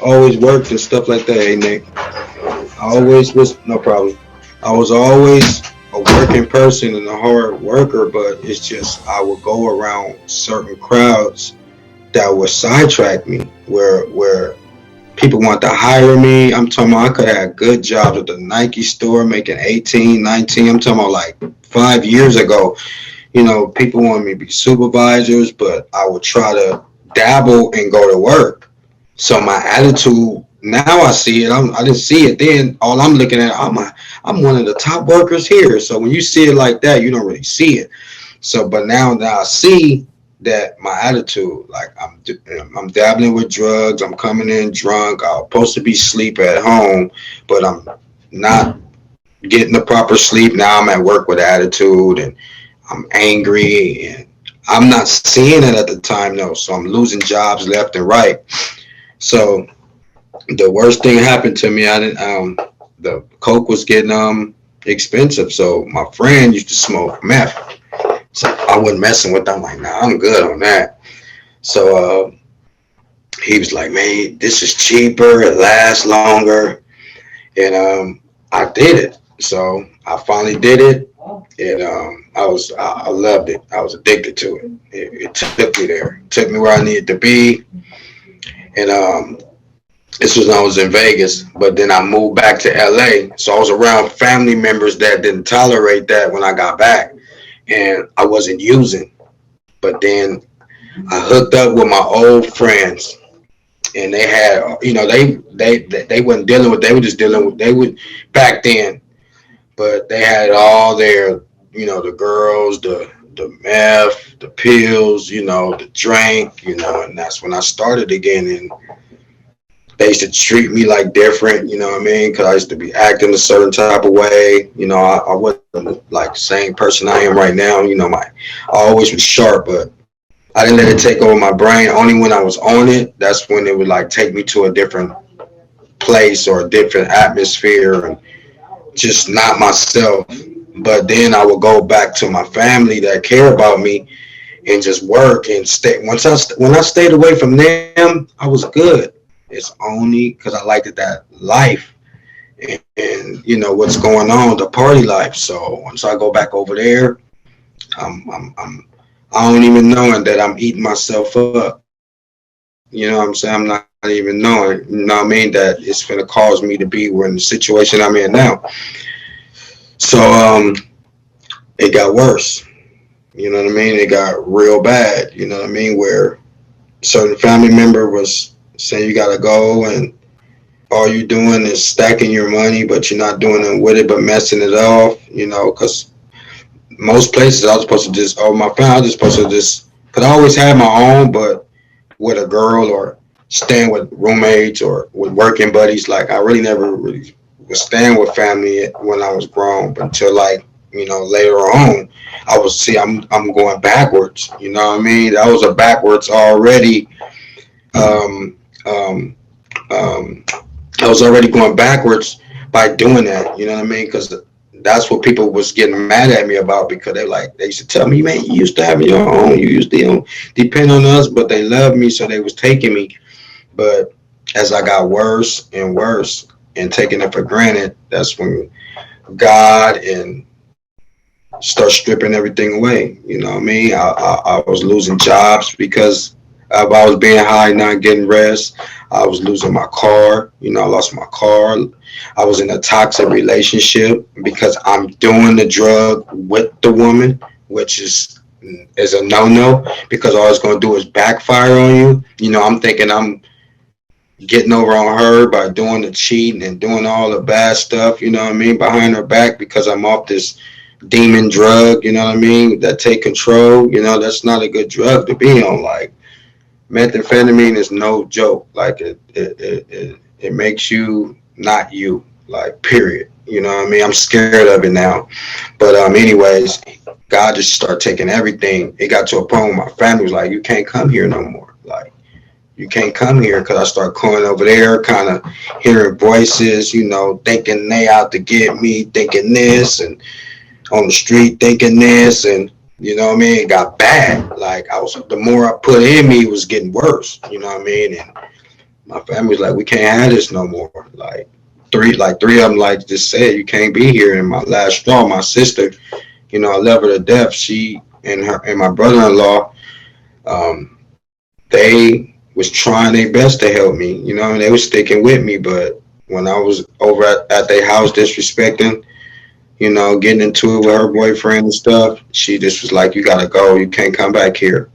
always worked and stuff like that. Hey Nick, I always was no problem. I was always a working person and a hard worker, but it's just I would go around certain crowds that would sidetrack me, where people want to hire me. I'm talking about I could have good jobs at the Nike store making 18, 19. I'm talking about like 5 years ago. People want me to be supervisors, but I would try to dabble and go to work. So my attitude now I see it. I didn't see it then. All I'm looking at, I'm one of the top workers here. So when you see it like that, you don't really see it. So, but now that I see that my attitude, like I'm dabbling with drugs. I'm coming in drunk. I'm supposed to be asleep at home, but I'm not getting the proper sleep. Now I'm at work with attitude and I'm angry and I'm not seeing it at the time though. So I'm losing jobs left and right. So the worst thing happened to me. I didn't. The coke was getting expensive. So my friend used to smoke meth. So I wasn't messing with them. I'm like, nah, I'm good on that. So he was like, man, this is cheaper. It lasts longer. And I did it. So I finally did it. And I loved it. I was addicted to it. It took me there. It took me where I needed to be. And this was when I was in Vegas, but then I moved back to LA. So I was around family members that didn't tolerate that when I got back. And I wasn't using. But then I hooked up with my old friends and they had, they wasn't dealing with, they were just dealing with, they would back then, but they had all their, the girls, the meth, the pills, the drink, and that's when I started again. And they used to treat me like different, you know what I mean? Because I used to be acting a certain type of way. I wasn't like the same person I am right now. I always was sharp, but I didn't let it take over my brain. Only when I was on it, that's when it would like take me to a different place or a different atmosphere and just not myself. But then I would go back to my family that care about me and just work and stay. When I stayed away from them, I was good. It's only because I liked it that life and what's going on, the party life. So once I go back over there, I'm I don't even knowing that I'm eating myself up. You know what I'm saying? I'm not even knowing, you know what I mean, that it's gonna cause me to be in the situation I'm in now. So it got worse. You know what I mean? It got real bad. You know what I mean? Where certain family member was saying you gotta go and all you doing is stacking your money, but you're not doing it with it, but messing it off. Because most places I was supposed to just, my family, I was just supposed to just, because I always had my own, but with a girl or staying with roommates or with working buddies, like I really never really was staying with family when I was grown, but until like, later on, I was, see, I'm going backwards, you know what I mean? That was a backwards already, um, um, um, I was already going backwards by doing that, you know what I mean? Because that's what people was getting mad at me about because they used to tell me, man, you used to have your own, you used to depend on us, but they loved me, so they was taking me. But as I got worse and worse and taking it for granted, that's when God and start stripping everything away. You know what I mean? I was losing jobs because I was being high, not getting rest. I was losing my car. I lost my car. I was in a toxic relationship because I'm doing the drug with the woman, which is a no-no because all it's going to do is backfire on you. I'm thinking I'm getting over on her by doing the cheating and doing all the bad stuff, you know what I mean, behind her back because I'm off this demon drug, you know what I mean, that take control. That's not a good drug to be on. Like methamphetamine is no joke. Like it makes you not you, like period. You know what I mean? I'm scared of it now. But anyways, God just started taking everything. It got to a point where my family was like, you can't come here no more. Like you can't come here because I start going over there, kind of hearing voices, thinking they out to get me, thinking this, and on the street thinking this, and you know what I mean? It got bad. Like the more I put in me, it was getting worse. You know what I mean? And My family's like, we can't have this no more. Three of them like just said, you can't be here. And my last straw, my sister, I love her to death. She and her and my brother-in-law, um, they was trying their best to help me, and they was sticking with me. But when I was over at their house disrespecting, getting into it with her boyfriend and stuff, she just was like, you gotta go. You can't come back here.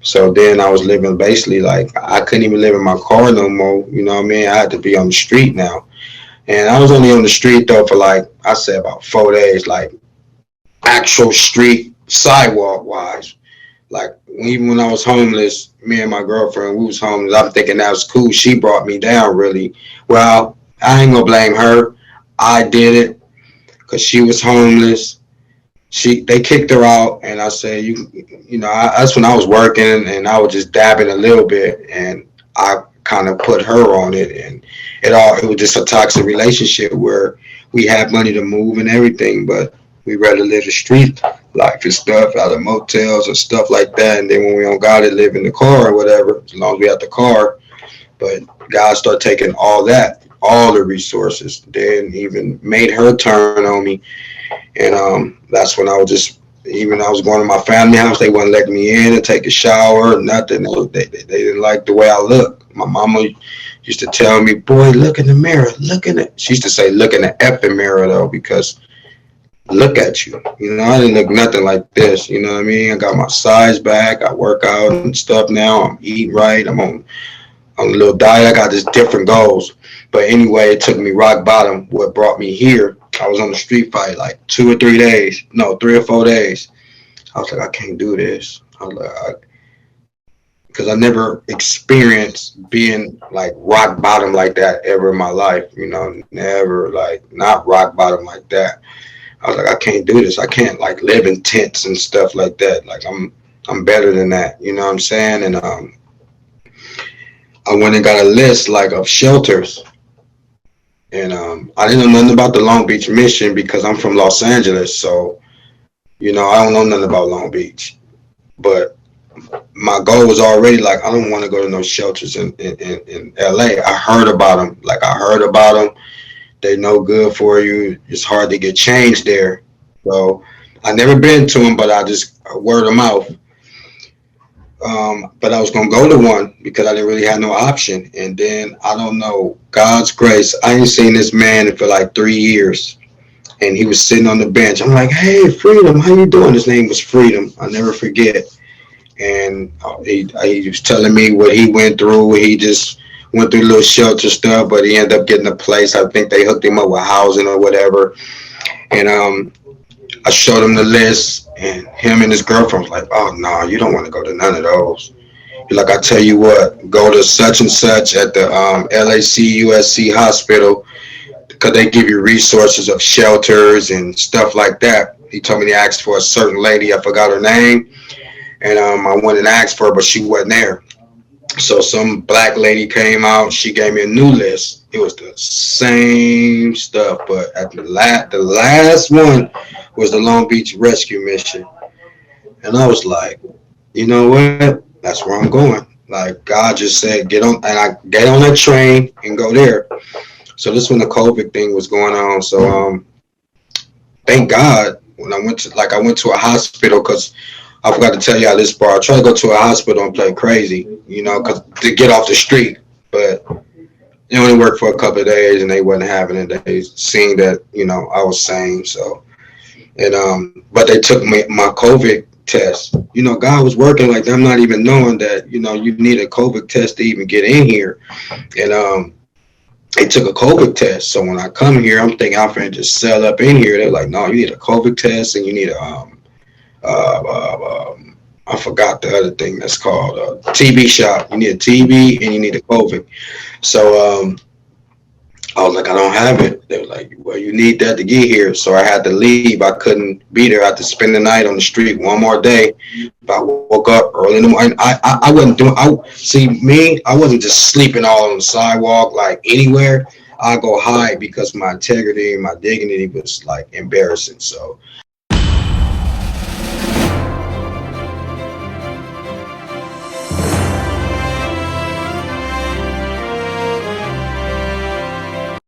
So then I was living basically like I couldn't even live in my car no more. You know what I mean? I had to be on the street now. And I was only on the street though for like I said about 4 days, like actual street sidewalk wise. Like even when I was homeless, me and my girlfriend, we was homeless. I'm thinking that was cool. She brought me down really. Well, I ain't gonna blame her. I did it because she was homeless. They kicked her out, and I said that's when I was working and I was just dabbing a little bit, and I kind of put her on it, and it was just a toxic relationship where we had money to move and everything, but we rather live the street life and stuff out of motels and stuff like that, and then when we don't got it, live in the car or whatever, as long as we have the car. But God started taking all that, all the resources, then even made her turn on me, and that's when I was just even I was going to my family house, they wouldn't let me in and take a shower or nothing. They didn't like the way I looked. My mama used to tell me, "Boy, look in the mirror. Look in it." She used to say, "Look in the effing mirror, though, because look at you. I didn't look nothing like this. You know what I mean? I got my size back. I work out and stuff now. I'm eating right. I'm on a little diet. I got just different goals. But anyway, it took me rock bottom. What brought me here? I was on the street fight like 2 or 3 days. No, 3 or 4 days. I was like, I can't do this. I was like, because I never experienced being like rock bottom like that ever in my life. Never like not rock bottom like that. I was like, I can't do this. I can't like live in tents and stuff like that. Like I'm better than that. You know what I'm saying? And I went and got a list like of shelters. And I didn't know nothing about the Long Beach mission because I'm from Los Angeles. So, I don't know nothing about Long Beach. But my goal was already like, I don't want to go to no shelters in LA. I heard about them. Like, I heard about them. They no good for you. It's hard to get changed there. So, I never been to them, but I just word of mouth. But I was gonna go to one because I didn't really have no option. And then I don't know, God's grace, I ain't seen this man for like 3 years, and he was sitting on the bench. I'm like, hey, Freedom, how you doing? His name was Freedom. I never forget. And he was telling me what he went through. He just went through a little shelter stuff, but he ended up getting a place. I think they hooked him up with housing or whatever. And I showed him the list, and him and his girlfriend was like, "Oh no, you don't want to go to none of those." He's like, "I tell you what, go to such and such at the LAC hospital because they give you resources of shelters and stuff like that." He told me to ask for a certain lady. I forgot her name, and I went and asked for her, but she wasn't there. So some black lady came out. She gave me a new list. It was the same stuff, but at the last one was the Long Beach Rescue Mission, and I was like, you know what? That's where I'm going. Like God just said, get on, and I get on that train and go there. So this when the COVID thing was going on. So thank God when I went to a hospital because I forgot to tell y'all this part. I tried to go to a hospital and play crazy, cause to get off the street, but it only worked for a couple of days and they wasn't having it. They seen that I was sane. So and but they took my COVID test. God was working like I'm not even knowing that you need a COVID test to even get in here, and they took a COVID test. So when I come here, I'm thinking I'm finna just sell up in here. They're like, no, you need a COVID test and you need a I forgot the other thing that's called a TB shot. You need a TB and you need a COVID. So I was like, I don't have it. They were like, well, you need that to get here. So I had to leave. I couldn't be there. I had to spend the night on the street one more day. If I woke up early in the morning, I wasn't doing. I wasn't just sleeping all on the sidewalk like anywhere. I go hide because my integrity and my dignity was like embarrassing. So